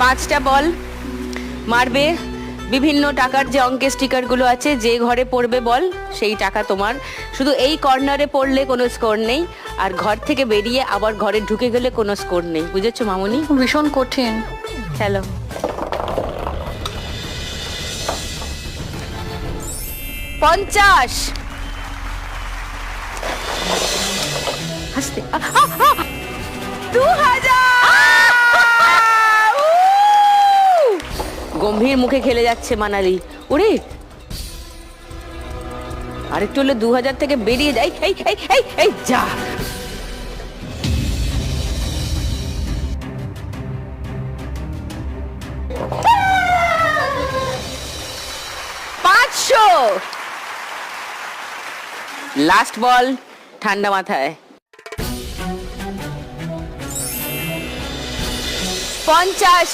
5টা বল মারবে। বিভিন্ন টাকার যে অঙ্কের স্টিকারগুলো আছে, যে ঘরে পড়বে বল সেই টাকা তোমার। শুধু এই কর্নারে পড়লে কোনো স্কোর নেই, আর ঘর থেকে বেরিয়ে আবার ঘরে ঢুকে গেলে কোনো স্কোর নেই। বুঝেছো মামুনি? ভীষণ কঠিন। চলো। 50। হাসতে 2000। গম্ভীর মুখে খেলে যাচ্ছে মানালি। ওরে আরেকটু হলে 2000 থেকে বেরিয়ে যাই। এই এই এই এই যা। 500। লাস্ট বল, ঠান্ডা মাথায়। 50।